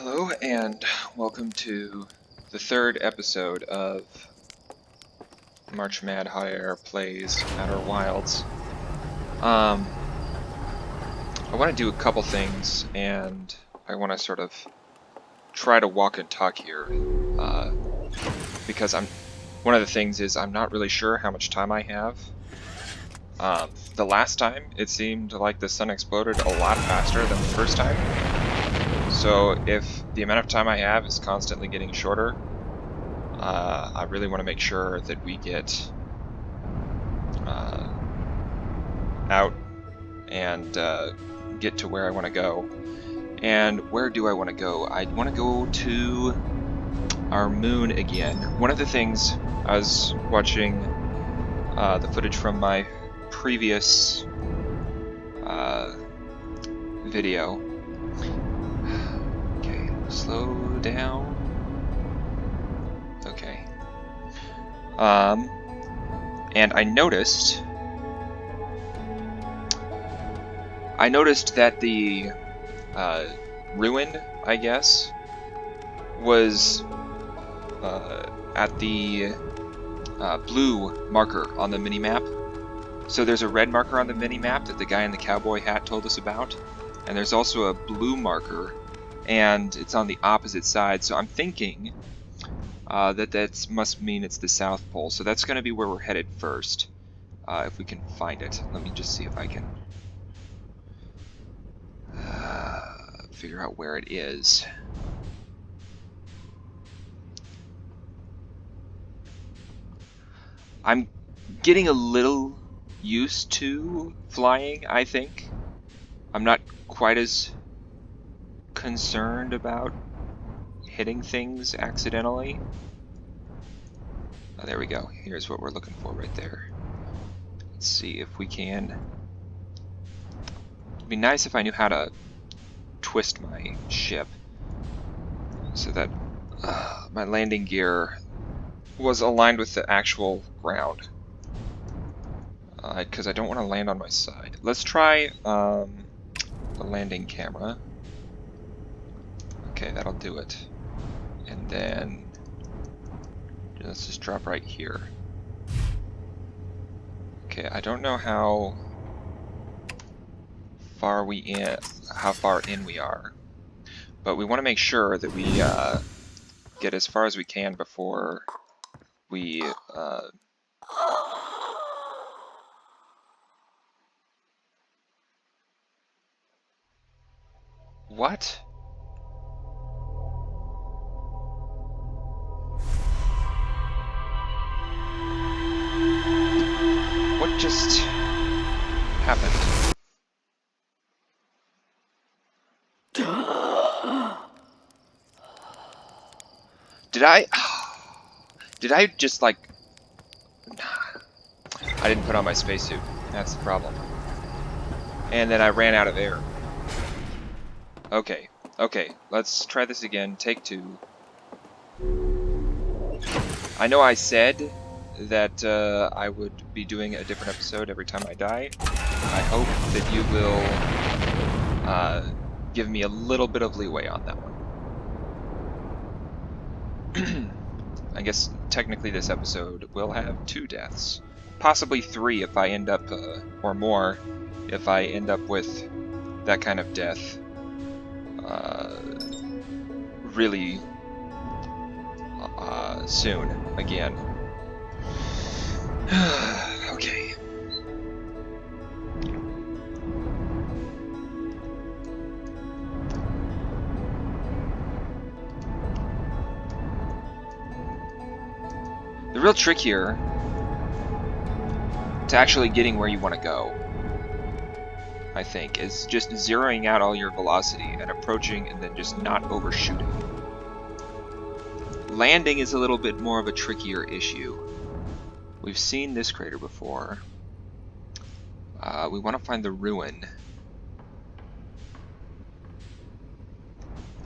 Hello and welcome to the third episode of March Mad Hot Air Plays Outer Wilds. I want to do a couple things, and I want to sort of try to walk and talk here, because one of the things is I'm not really sure how much time I have. The last time, it seemed like the sun exploded a lot faster than the first time. So if the amount of time I have is constantly getting shorter, I really want to make sure that we get out and get to where I want to go. And where do I want to go? I want to go to our moon again. One of the things, I was watching the footage from my previous video. Okay, slow down. Okay. And I noticed that the ruin, I guess, was at the blue marker on the mini-map. So there's a red marker on the mini-map that the guy in the cowboy hat told us about, and there's also a blue marker, and it's on the opposite side, so I'm thinking that must mean it's the South Pole, so that's going to be where we're headed first, if we can find it. Let me just see if I can figure out where it is. I'm getting a little used to flying, I think. I'm not quite as concerned about hitting things accidentally. Oh, there we go. Here's what we're looking for right there. Let's see if we can. It'd be nice if I knew how to twist my ship so that my landing gear was aligned with the actual ground. Because I don't want to land on my side. Let's try the landing camera. Okay, that'll do it. And then let's just drop right here. Okay, I don't know how far in we are, but we want to make sure that we get as far as we can before we what? What just happened? Did I just like... I didn't put on my spacesuit. That's the problem. And then I ran out of air. Okay, let's try this again. Take two. I know I said that I would be doing a different episode every time I die. I hope that you will give me a little bit of leeway on that one. I guess technically this episode will have 2 deaths. Possibly 3 if I end up, or more, if I end up with that kind of death. Really soon, again. Okay. The real trick here to actually getting where you want to go, I think, is just zeroing out all your velocity and approaching and then just not overshooting. Landing is a little bit more of a trickier issue. We've seen this crater before. We want to find the ruin.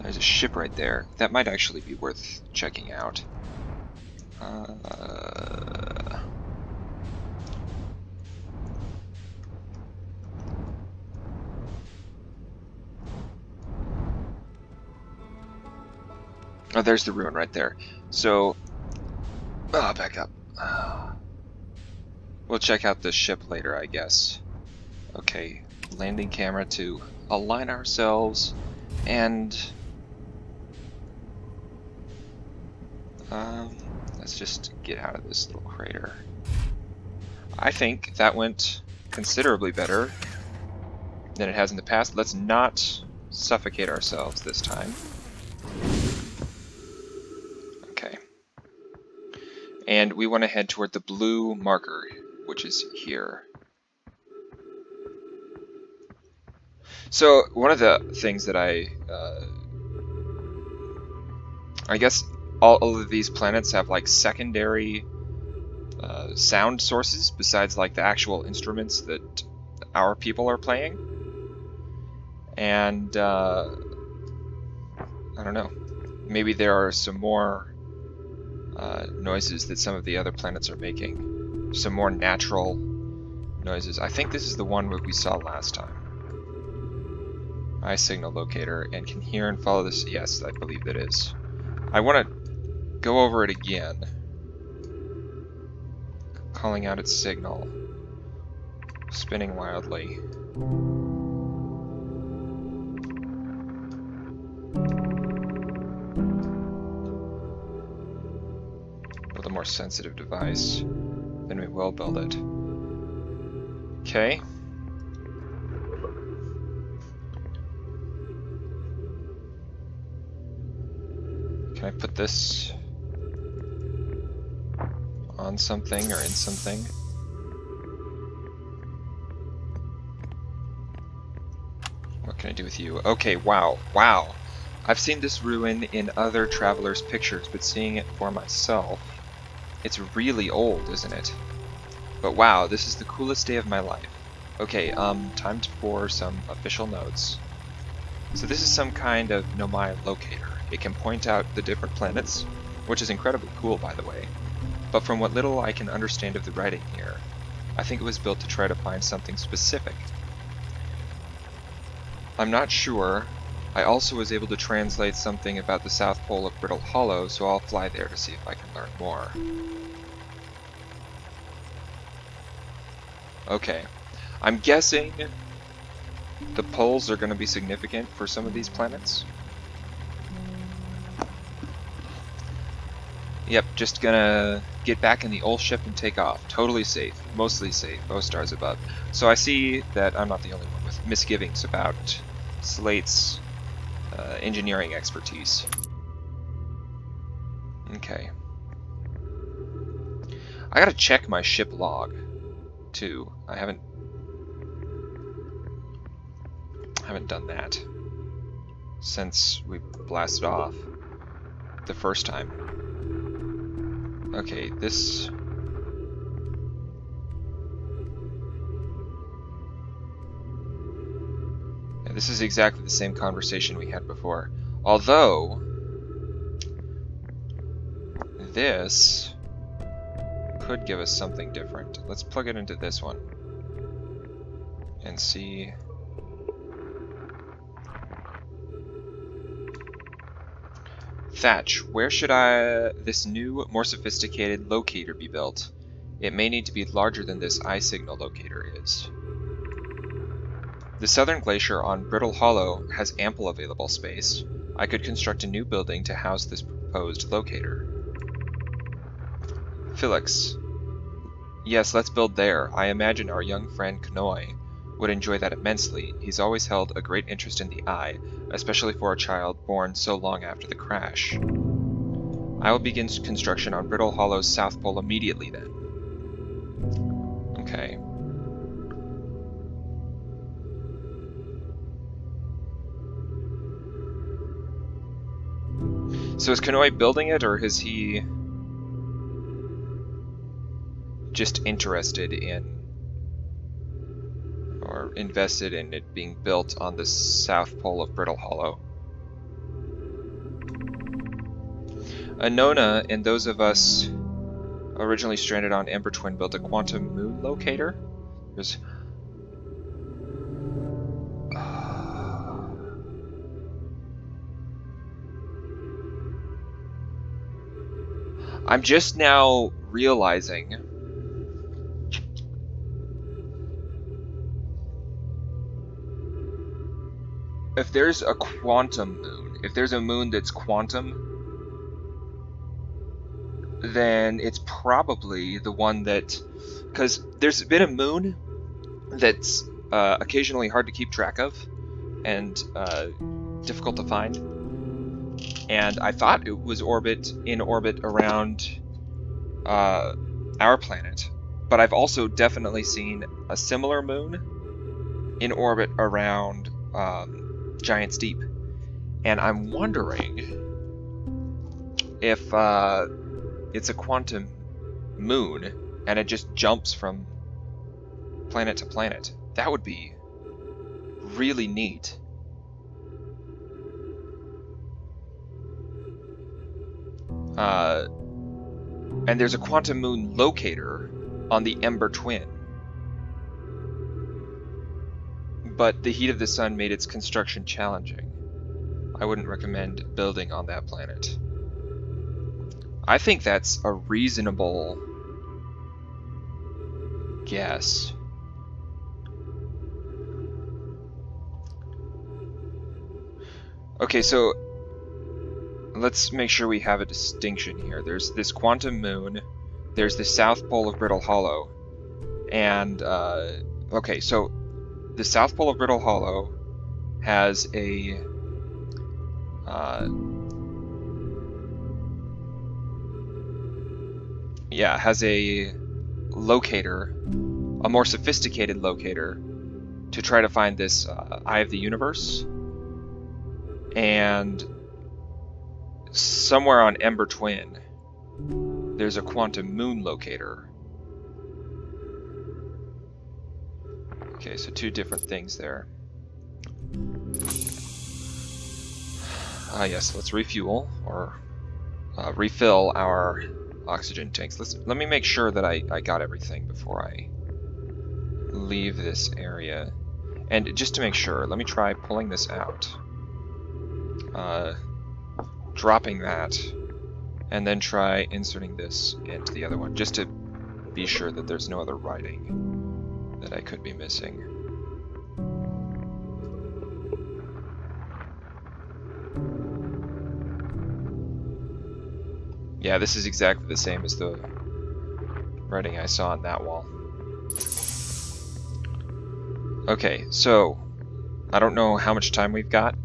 There's a ship right there. That might actually be worth checking out. Oh, there's the ruin right there. So, back up. We'll check out the ship later, I guess. Okay, landing camera to align ourselves, and let's just get out of this little crater. I think that went considerably better than it has in the past. Let's not suffocate ourselves this time. Okay. And we want to head toward the blue marker, which is here. So one of the things that I guess all of these planets have like secondary sound sources besides like the actual instruments that our people are playing. And I don't know, maybe there are some more noises that some of the other planets are making. Some more natural noises. I think this is the one that we saw last time. Eye signal locator, and can hear and follow this. Yes, I believe that is. I want to go over it again. Calling out its signal. Spinning wildly. With a more sensitive device, then we will build it. Okay. Can I put this on something or in something? What can I do with you? Okay, wow, wow. I've seen this ruin in other travelers' pictures, but seeing it for myself, it's really old, isn't it? But wow, this is the coolest day of my life. Okay, time for some official notes. So this is some kind of Nomai locator. It can point out the different planets, which is incredibly cool, by the way. But from what little I can understand of the writing here, I think it was built to try to find something specific. I'm not sure. I also was able to translate something about the South Pole of Brittle Hollow, so I'll fly there to see if I can learn more. Okay. I'm guessing the poles are going to be significant for some of these planets. Yep, just gonna get back in the old ship and take off. Totally safe. Mostly safe. Both stars above. So I see that I'm not the only one with misgivings about Slate's engineering expertise. Okay. I gotta check my ship log, too. I haven't done that since we blasted off the first time. Okay, this... yeah, this is exactly the same conversation we had before. Although, this could give us something different. Let's plug it into this one and see... Thatch, where should this new, more sophisticated locator be built? It may need to be larger than this eye signal locator is. The southern glacier on Brittle Hollow has ample available space. I could construct a new building to house this proposed locator. Felix. Yes, let's build there. I imagine our young friend Knoi would enjoy that immensely. He's always held a great interest in the eye, especially for a child born so long after the crash. I will begin construction on Brittle Hollow's South Pole immediately then. Okay. So is Knoi building it, or is he just interested in or invested in it being built on the South Pole of Brittle Hollow? Anona and those of us originally stranded on Ember Twin built a quantum moon locator. There's I'm just now realizing if there's a quantum moon, if there's a moon that's quantum, then it's probably the one that, because there's been a moon that's occasionally hard to keep track of and difficult to find, and I thought it was in orbit around our planet, but I've also definitely seen a similar moon in orbit around Giant's Deep, and I'm wondering if it's a quantum moon and it just jumps from planet to planet. That would be really neat. And there's a quantum moon locator on the Ember Twin, but the heat of the sun made its construction challenging. I wouldn't recommend building on that planet. I think that's a reasonable guess. Okay, so let's make sure we have a distinction here. There's this quantum moon, there's the south pole of Brittle Hollow, and okay, so the south pole of Brittle Hollow has a has a locator, a more sophisticated locator, to try to find this Eye of the Universe. And somewhere on Ember Twin, there's a quantum moon locator. Okay, so two different things there. Yes, let's refuel, or refill our oxygen tanks. Let me make sure that I got everything before I leave this area. And just to make sure, let me try pulling this out. Dropping that, and then try inserting this into the other one, just to be sure that there's no other writing that I could be missing. Yeah, this is exactly the same as the writing I saw on that wall. Okay, so I don't know how much time we've got.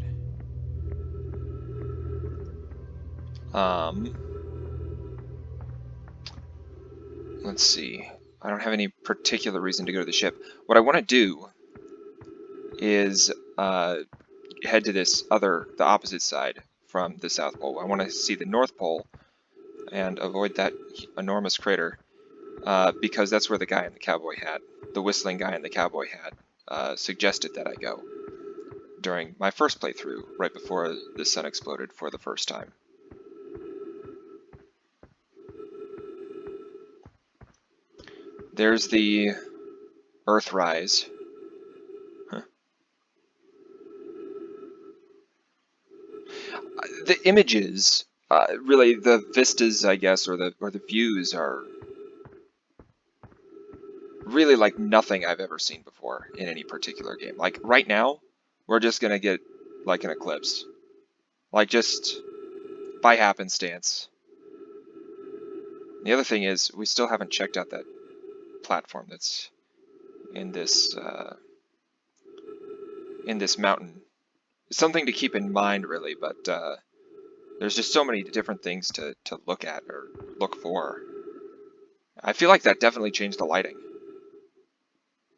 Let's see. I don't have any particular reason to go to the ship. What I want to do is head to the opposite side from the South Pole. I want to see the North Pole and avoid that enormous crater, because that's where the guy in the cowboy hat, the whistling guy in the cowboy hat, suggested that I go during my first playthrough, right before the sun exploded for the first time. There's the Earthrise. Huh. The images, really the vistas, I guess, or the views are really like nothing I've ever seen before in any particular game. Like right now, we're just gonna get like an eclipse, like just by happenstance. The other thing is, we still haven't checked out that platform that's in this mountain. It's something to keep in mind, really, but there's just so many different things to look at or look for. I feel like that definitely changed the lighting.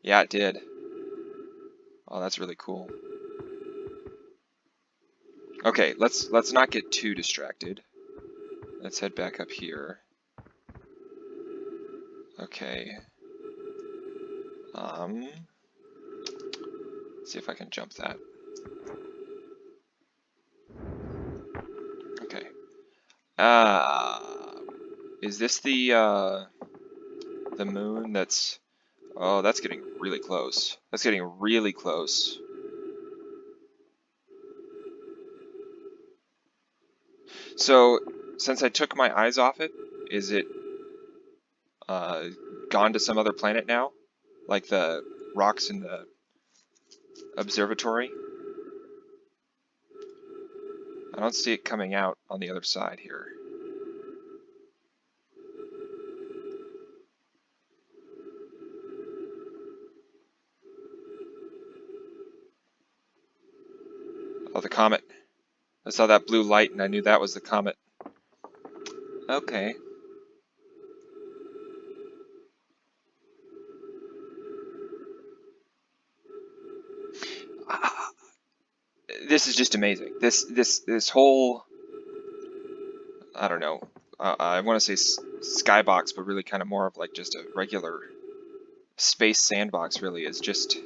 Yeah, it did. Oh, that's really cool. Okay, let's not get too distracted. Let's head back up here. Okay. Let's see if I can jump that. Okay. Is this the moon that's... Oh, that's getting really close. That's getting really close. So, since I took my eyes off it, Is it gone to some other planet now? Like the rocks in the observatory? I don't see it coming out on the other side here. Oh, the comet. I saw that blue light and I knew that was the comet. Okay. This is just amazing. This whole, I don't know, I want to say skybox, but really kind of more of like just a regular space sandbox really is just,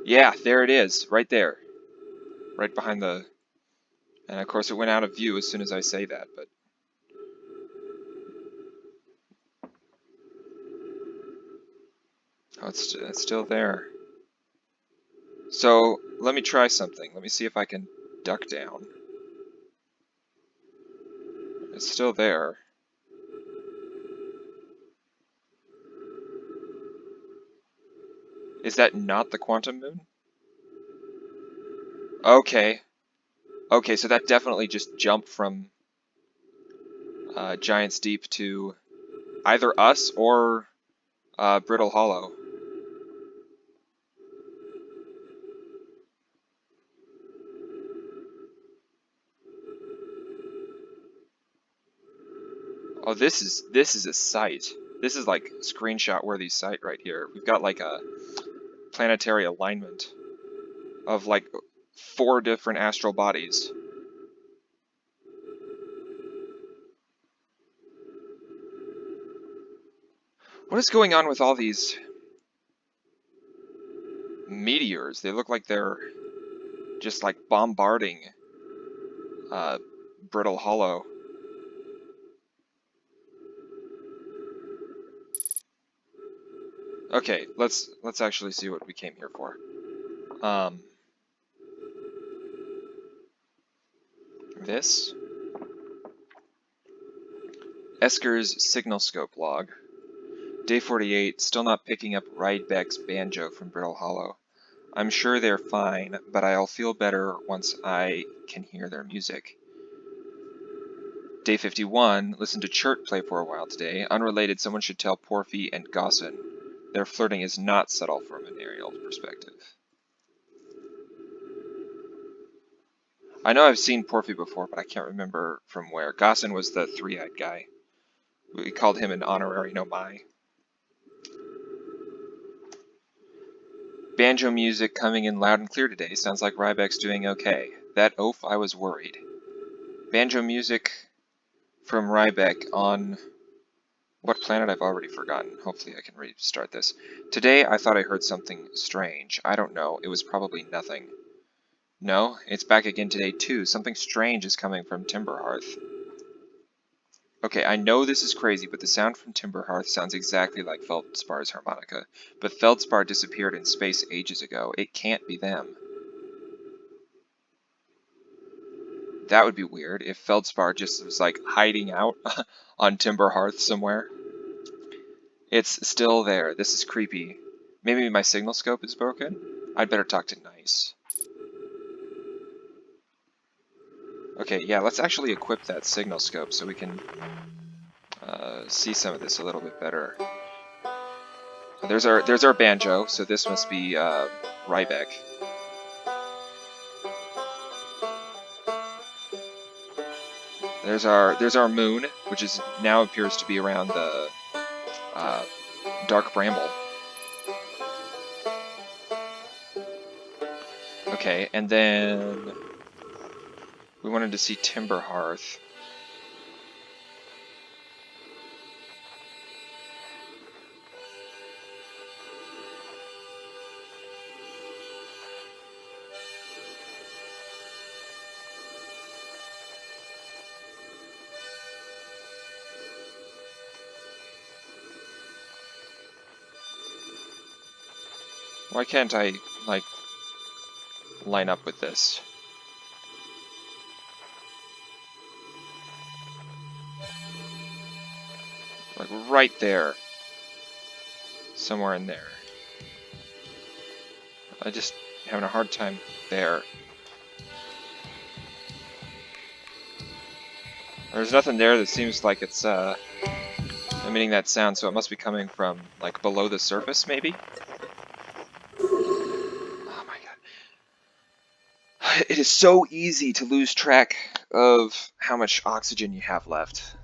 yeah, there it is, right there, right behind the, and of course it went out of view as soon as I say that, but oh, it's still there. So let me try something. Let me see if I can duck down. It's still there. Is that not the quantum moon? Okay. Okay, so that definitely just jumped from Giant's Deep to either us or Brittle Hollow. Oh, this is a sight. This is like screenshot worthy sight right here. We've got like a planetary alignment of like 4 different astral bodies. What is going on with all these meteors? They look like they're just like bombarding Brittle Hollow. Okay, let's actually see what we came here for. This Esker's signal scope log. Day 48, still not picking up Rydbeck's banjo from Brittle Hollow. I'm sure they're fine, but I'll feel better once I can hear their music. Day 51, listen to Chert play for a while today. Unrelated, someone should tell Porphy and Gossin. Their flirting is not subtle from an aerial perspective. I know I've seen Porphy before, but I can't remember from where. Gossin was the 3-eyed guy. We called him an honorary Nomai. Banjo music coming in loud and clear today. Sounds like Rydbeck's doing okay. That oaf, I was worried. Banjo music from Rydbeck on what planet I've already forgotten. Hopefully I can restart this. Today I thought I heard something strange. I don't know. It was probably nothing. No, it's back again today too. Something strange is coming from Timberhearth. Okay, I know this is crazy, but the sound from Timberhearth sounds exactly like Feldspar's harmonica. But Feldspar disappeared in space ages ago. It can't be them. That would be weird if Feldspar just was like hiding out on Timberhearth somewhere. It's still there. This is creepy. Maybe my signal scope is broken? I'd better talk to Nice. Okay, yeah, let's actually equip that signal scope so we can see some of this a little bit better. There's our banjo, so this must be Rydbeck. There's our moon, which is now appears to be around the Dark Bramble. Okay, and then we wanted to see Timberhearth. Why can't I, like, line up with this? Like right there. Somewhere in there. I just having a hard time there. There's nothing there that seems like it's emitting that sound, so it must be coming from like below the surface, maybe? Oh my god. It is so easy to lose track of how much oxygen you have left.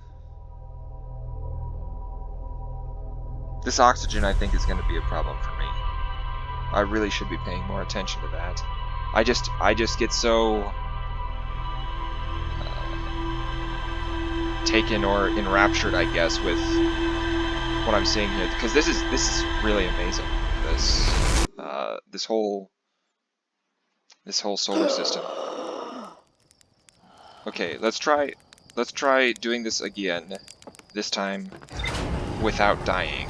This oxygen, I think, is going to be a problem for me. I really should be paying more attention to that. I just get so taken or enraptured, I guess, with what I'm seeing here, because this is really amazing. This whole solar system. Okay, let's try doing this again. This time without dying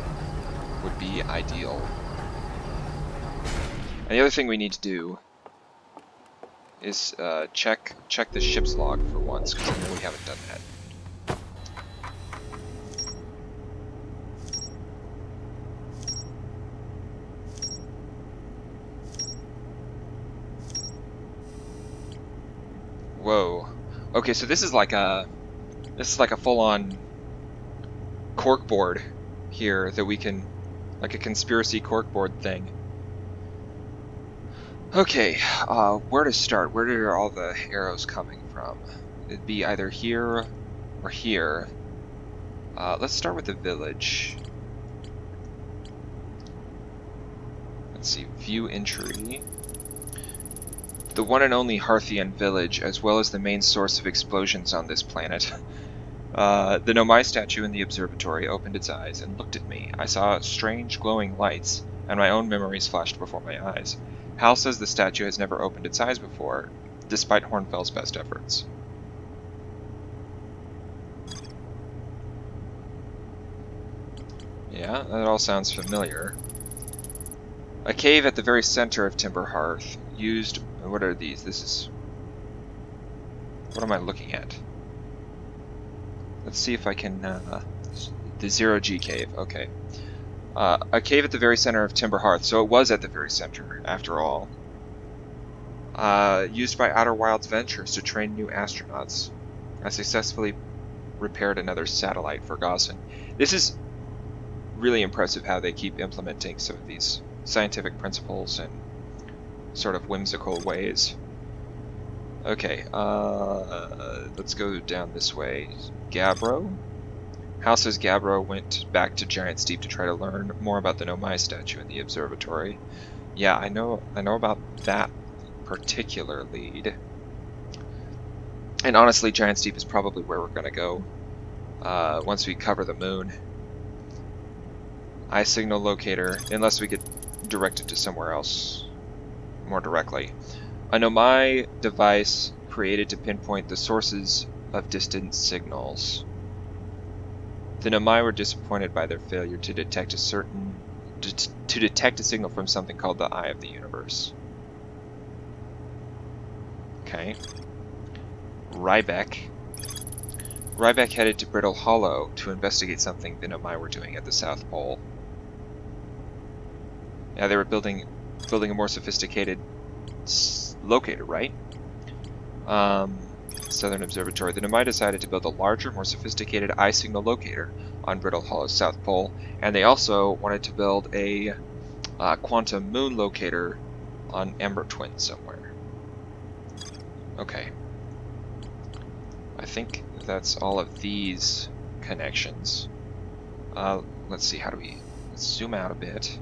would be ideal. And the other thing we need to do is check the ship's log for once, because I know we haven't done that. Whoa. Okay, so this is like a full-on corkboard here that we can, like a conspiracy corkboard thing. Okay, where to start? Where are all the arrows coming from? It'd be either here or here. Let's start with the village. Let's see, view entry. The one and only Harthian village, as well as the main source of explosions on this planet. The Nomai statue in the observatory opened its eyes and looked at me. I saw strange glowing lights, and my own memories flashed before my eyes. Hal says the statue has never opened its eyes before, despite Hornfell's best efforts. Yeah, that all sounds familiar. A cave at the very center of Timber Hearth, used... What are these? This is... What am I looking at? Let's see if I can... the Zero-G cave, okay. A cave at the very center of Timber Hearth, so it was at the very center, after all. Used by Outer Wilds Ventures to train new astronauts. I successfully repaired another satellite for Gaussen. This is really impressive how they keep implementing some of these scientific principles in sort of whimsical ways. Okay, let's go down this way. Gabbro? Hal says Gabbro went back to Giant's Deep to try to learn more about the Nomai statue in the observatory. Yeah, I know about that particular lead. And honestly, Giant's Deep is probably where we're gonna go once we cover the moon. Eye signal locator, unless we get directed to somewhere else more directly. A Nomai device created to pinpoint the sources of distant signals. The Nomai were disappointed by their failure to detect a signal from something called the Eye of the Universe. Okay. Rybeck. Rybeck headed to Brittle Hollow to investigate something the Nomai were doing at the South Pole. Yeah, they were building a more sophisticated locator, right? Southern Observatory. The Nomai decided to build a larger, more sophisticated eye signal locator on Brittle Hollow's South Pole, and they also wanted to build a quantum moon locator on Ember Twin somewhere. Okay. I think that's all of these connections. Let's see, let's zoom out a bit,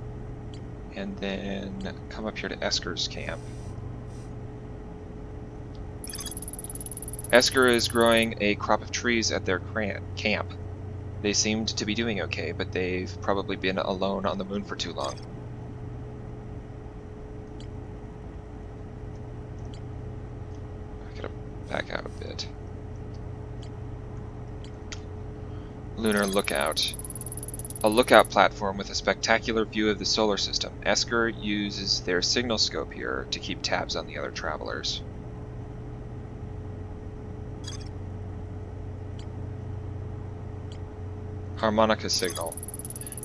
and then come up here to Esker's camp. Esker is growing a crop of trees at their camp. They seemed to be doing okay, but they've probably been alone on the moon for too long. I gotta back out a bit. Lunar Lookout. A lookout platform with a spectacular view of the solar system. Esker uses their signal scope here to keep tabs on the other travelers. Harmonica signal.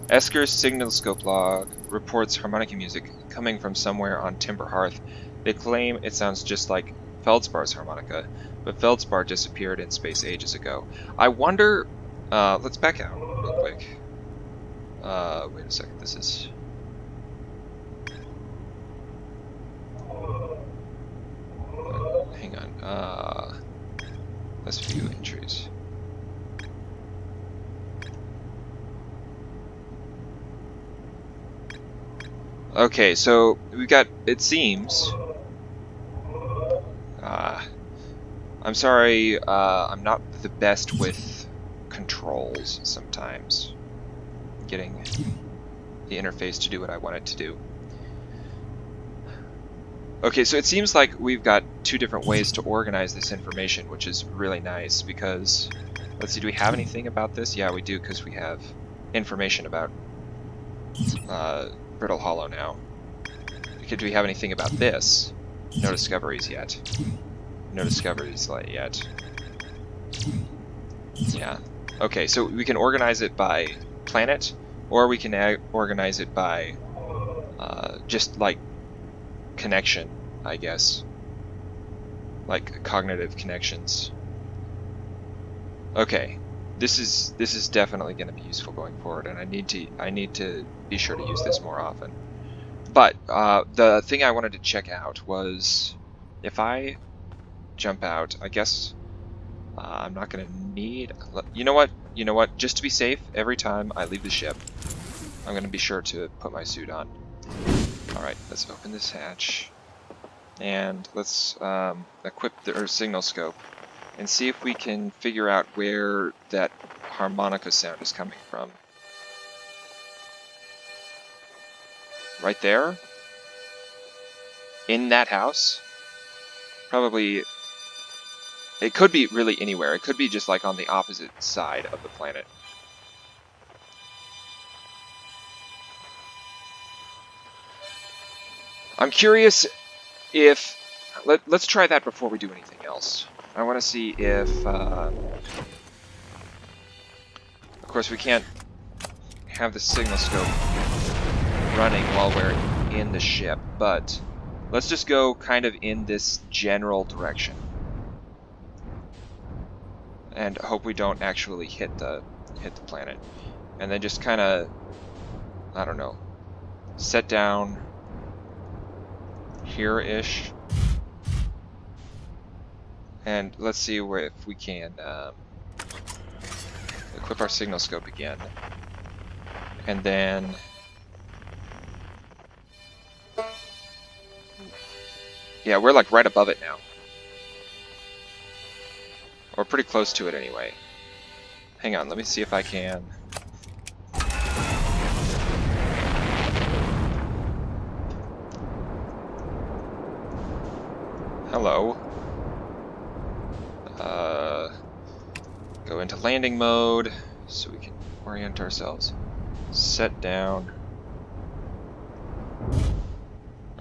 Esker's signal scope log reports harmonica music coming from somewhere on Timber Hearth. They claim it sounds just like Feldspar's harmonica, but Feldspar disappeared in space ages ago. I wonder... let's back out real quick. Wait a second, this is... hang on, let's view entries. Okay, so we got, it seems... I'm sorry, I'm not the best with controls sometimes. Getting the interface to do what I want it to do. Okay, so it seems like we've got two different ways to organize this information, which is really nice because, let's see, do we have anything about this? Yeah, we do, because we have information about Brittle Hollow now. Do we have anything about this? No discoveries yet. No discoveries yet. Yeah. Okay, so we can organize it by planet, or we can organize it by just like connection, I guess. Like cognitive connections. Okay, this is definitely going to be useful going forward, and I need to be sure to use this more often. But the thing I wanted to check out was if I jump out, I guess I'm not going to need... You know what? You know what? Just to be safe, every time I leave the ship, I'm going to be sure to put my suit on. Alright, let's open this hatch. And let's equip our signal scope and see if we can figure out where that harmonica sound is coming from. Right there? In that house? Probably... It could be really anywhere. It could be just like on the opposite side of the planet. I'm curious if... Let's try that before we do anything else. I want to see if... of course, we can't have the signal scope running while we're in the ship, but let's just go kind of in this general direction. And hope we don't actually hit the planet. And then just kind of, I don't know, set down here-ish. And let's see if we can equip our signal scope again. And then... Yeah, we're like right above it now. Or pretty close to it anyway. Hang on, let me see if I can... Hello. Go into landing mode so we can orient ourselves. Set down.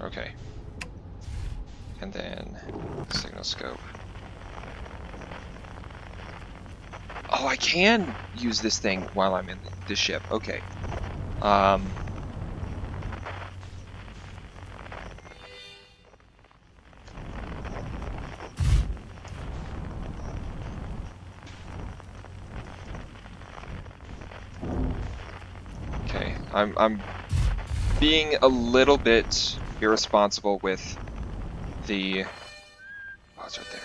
Okay. And then signal scope. Oh, I can use this thing while I'm in the ship. Okay. Okay. I'm being a little bit irresponsible with the... Oh, it's right there.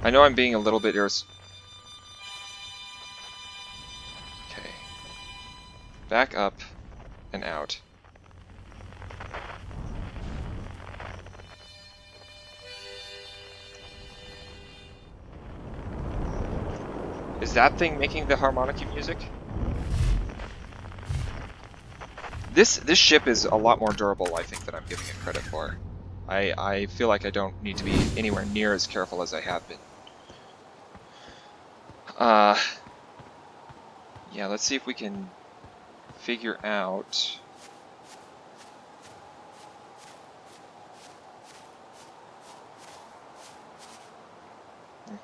I know I'm being a little bit Okay. Back up and out. Is that thing making the harmonica music? This ship is a lot more durable, I think, than I'm giving it credit for. I feel like I don't need to be anywhere near as careful as I have been. Yeah, let's see if we can figure out...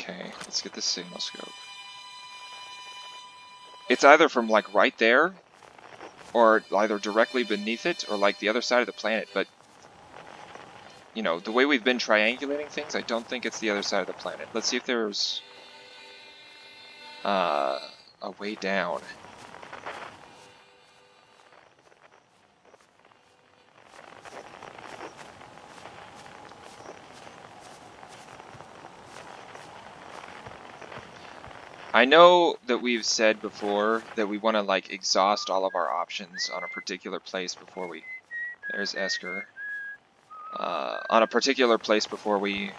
Okay, let's get the signal scope. It's either from like right there, or either directly beneath it, or like the other side of the planet, but you know, the way we've been triangulating things, I don't think it's the other side of the planet. Let's see if there's a way down. I know that we've said before that we want to like exhaust all of our options on a particular place before we... There's Esker. On a particular place before we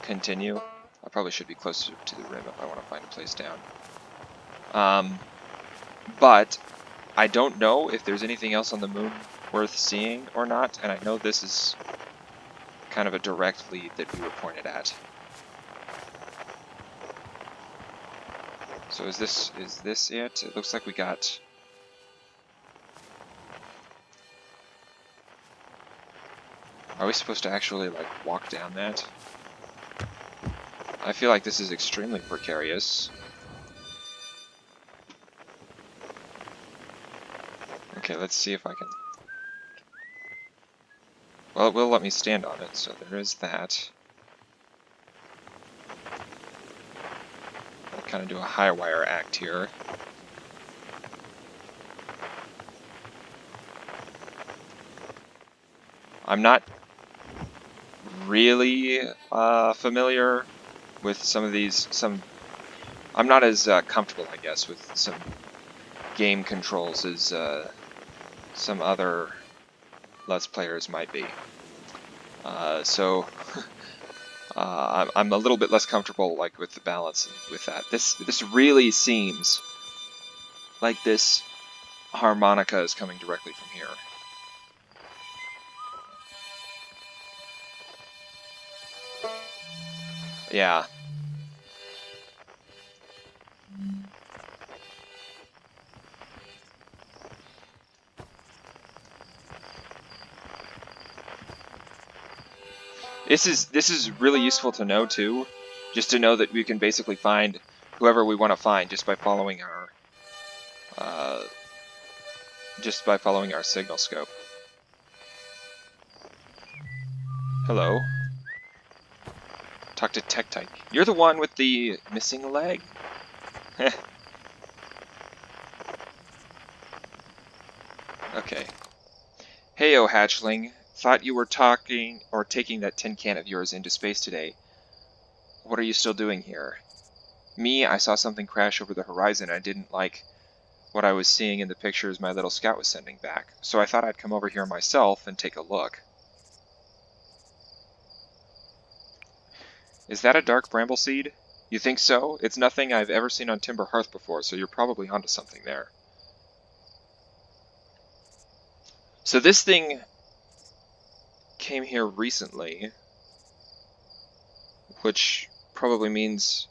continue. I probably should be closer to the rim if I want to find a place down. But I don't know if there's anything else on the moon worth seeing or not, and I know this is kind of a direct lead that we were pointed at. So is this it? It looks like we got... Are we supposed to actually like walk down that? I feel like this is extremely precarious. Okay, let's see if I can... Well, it will let me stand on it, so there is that. I'll kind of do a high wire act here. I'm not really familiar with some of these. I'm not as comfortable, I guess, with some game controls as some other Let's Players might be. So I'm a little bit less comfortable, like, with the balance and with that. This really seems like this harmonica is coming directly from here. Yeah. This is really useful to know too, just to know that we can basically find whoever we want to find just by following our signal scope. Hello. Talk to Tektite. You're the one with the missing leg? Okay. Heyo, hatchling. Thought you were talking or taking that tin can of yours into space today. What are you still doing here? Me, I saw something crash over the horizon. I didn't like what I was seeing in the pictures my little scout was sending back, so I thought I'd come over here myself and take a look. Is that a dark bramble seed? You think so? It's nothing I've ever seen on Timber Hearth before, so you're probably onto something there. So this thing came here recently, which probably means...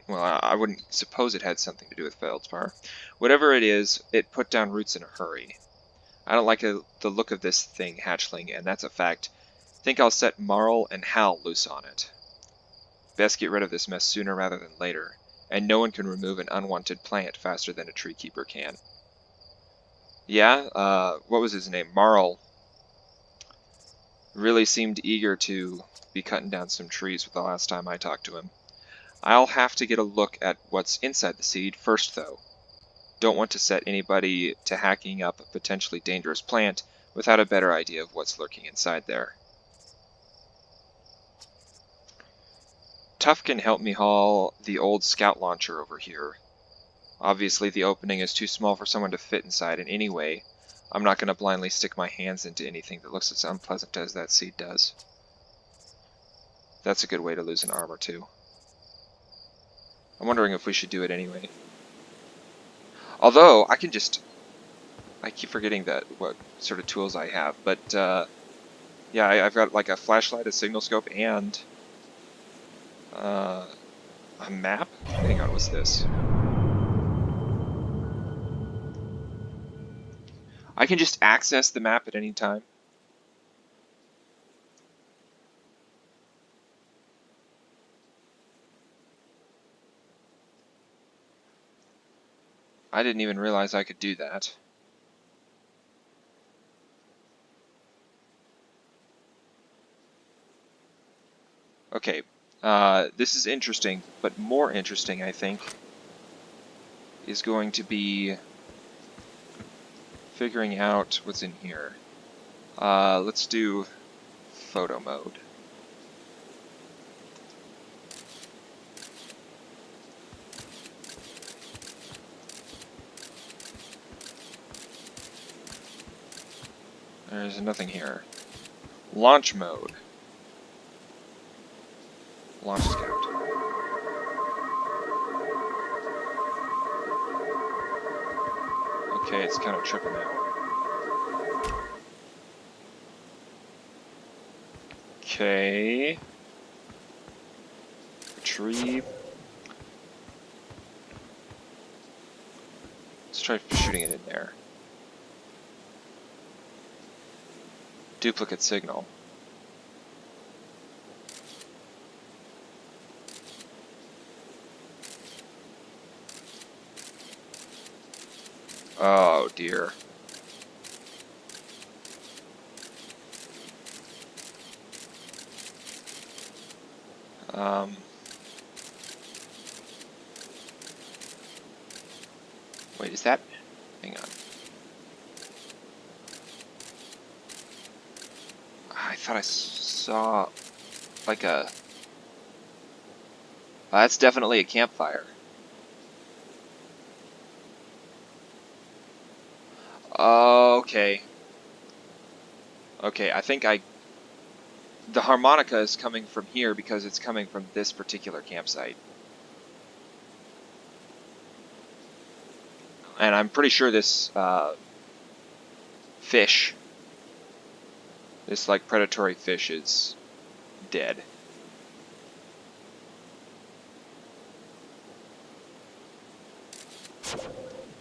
Well, I wouldn't suppose it had something to do with Feldspar. Whatever it is, it put down roots in a hurry. I don't like the look of this thing, hatchling, and that's a fact. Think I'll set Marl and Hal loose on it. Best get rid of this mess sooner rather than later, and no one can remove an unwanted plant faster than a tree keeper can. Yeah, what was his name? Marl really seemed eager to be cutting down some trees the last time I talked to him. I'll have to get a look at what's inside the seed first, though. Don't want to set anybody to hacking up a potentially dangerous plant without a better idea of what's lurking inside there. Tuff can help me haul the old scout launcher over here. Obviously the opening is too small for someone to fit inside, and anyway, I'm not going to blindly stick my hands into anything that looks as unpleasant as that seed does. That's a good way to lose an arm or two. I'm wondering if we should do it anyway. Although, I keep forgetting what sort of tools I have, but yeah, I've got like a flashlight, a signal scope, and a map? Hang on, what's this? I can just access the map at any time. I didn't even realize I could do that. Okay, this is interesting, but more interesting, I think, is going to be figuring out what's in here. Let's do photo mode. There's nothing here. Launch mode. Launch scout. Okay, it's kind of tripping out. Okay. Retrieve. Let's try shooting it in there. Duplicate signal. Oh dear. Wait, is that? Hang on. I thought I saw like a. That's definitely a campfire. Okay. Okay, I think the harmonica is coming from here because it's coming from this particular campsite. And I'm pretty sure this fish, this like predatory fish, is dead.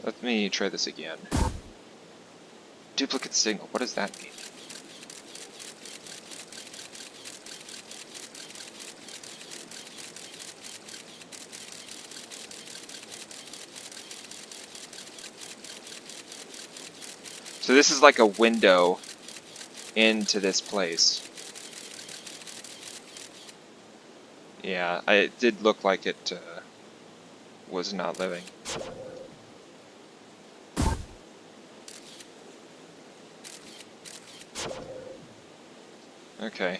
Let me try this again. Duplicate signal, what does that mean? So this is like a window into this place. Yeah, it did look like it was not living. Okay.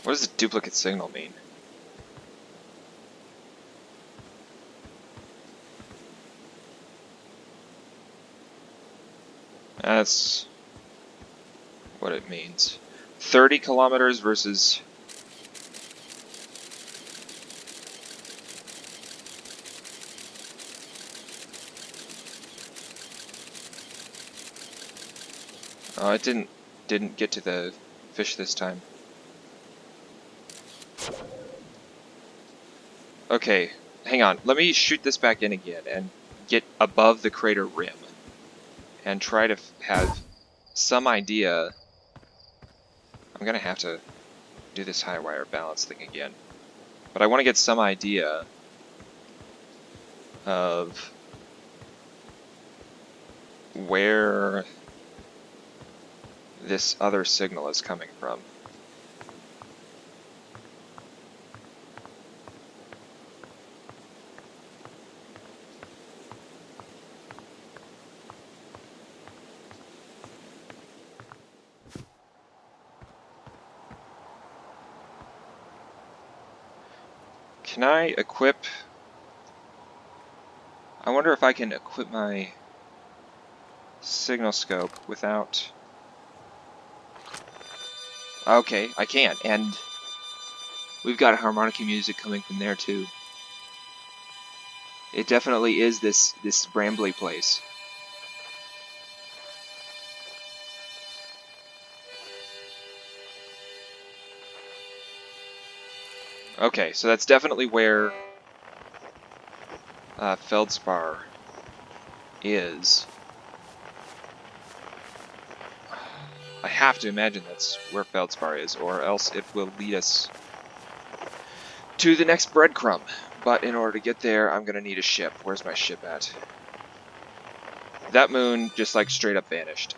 What does a duplicate signal mean? That's what it means. 30 kilometers versus... Oh, it didn't get to the fish this time. Okay, hang on. Let me shoot this back in again and get above the crater rim and try to have some idea. I'm gonna have to do this high wire balance thing again, but I want to get some idea of where this other signal is coming from. Can I equip... I wonder if I can equip my signal scope without... Okay, I can, and we've got harmonica music coming from there too. It definitely is this rambly place. Okay, so that's definitely where Feldspar is. I have to imagine that's where Feldspar is, or else it will lead us to the next breadcrumb. But in order to get there, I'm gonna need a ship. Where's my ship at? That moon just like straight up vanished.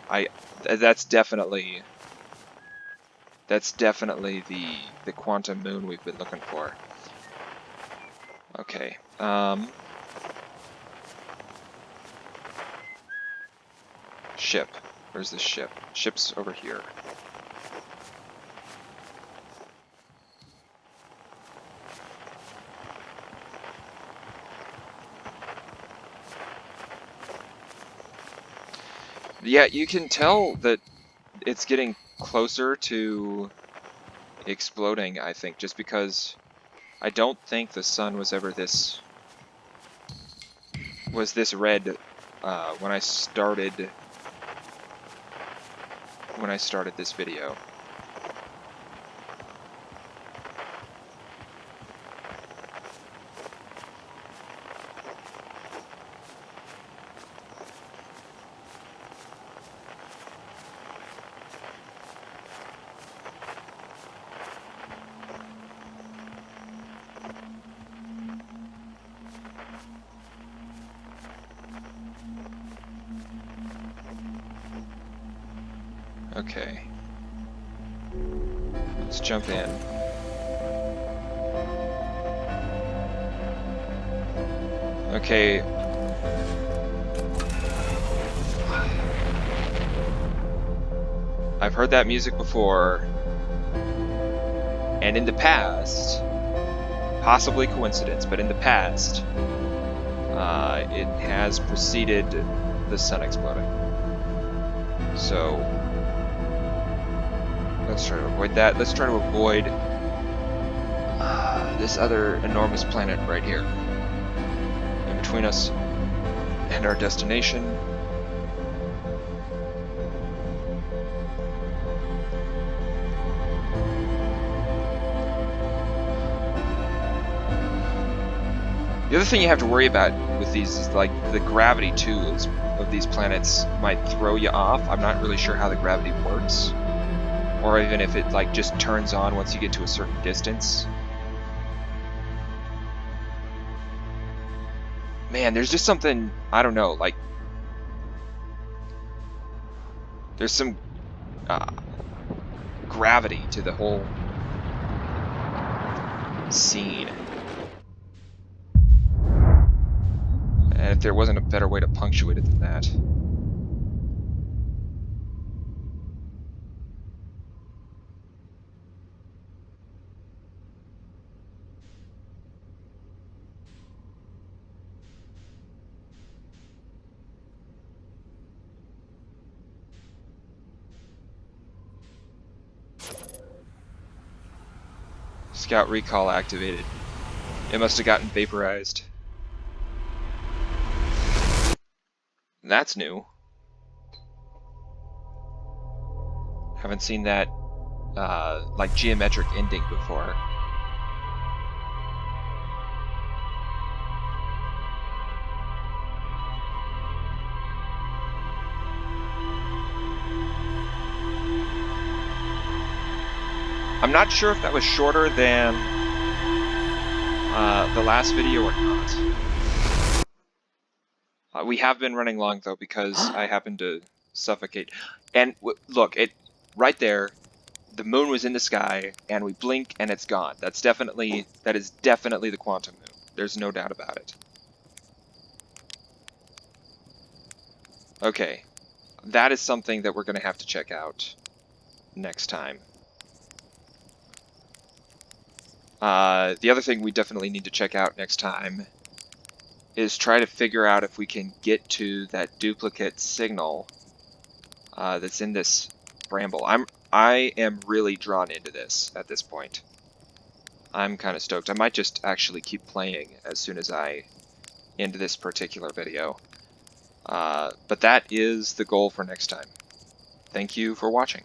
That's definitely the quantum moon we've been looking for. Okay. Ship. Where's the ship? Ship's over here. Yeah, you can tell that it's getting closer to exploding, I think, just because I don't think the sun was ever this red when I started this video. Okay. Let's jump in. Okay. I've heard that music before, and in the past, possibly coincidence, but in the past, it has preceded the sun exploding. So, let's try to avoid that. Let's try to avoid this other enormous planet right here. In between us and our destination. The other thing you have to worry about with these is like the gravity too of these planets might throw you off. I'm not really sure how the gravity works, or even if it like just turns on once you get to a certain distance. Man, there's just something, I don't know, like there's some gravity to the whole scene. And if there wasn't a better way to punctuate it than that. Scout recall activated. It must have gotten vaporized. That's new. Haven't seen that like geometric ending before. I'm not sure if that was shorter than the last video or not. We have been running long though because I happened to suffocate. And look, right there, the moon was in the sky, and we blink and it's gone. That is definitely the quantum moon. There's no doubt about it. Okay, that is something that we're going to have to check out next time. The other thing we definitely need to check out next time is try to figure out if we can get to that duplicate signal that's in this bramble. I am really drawn into this at this point. I'm kind of stoked. I might just actually keep playing as soon as I end this particular video. But that is the goal for next time. Thank you for watching.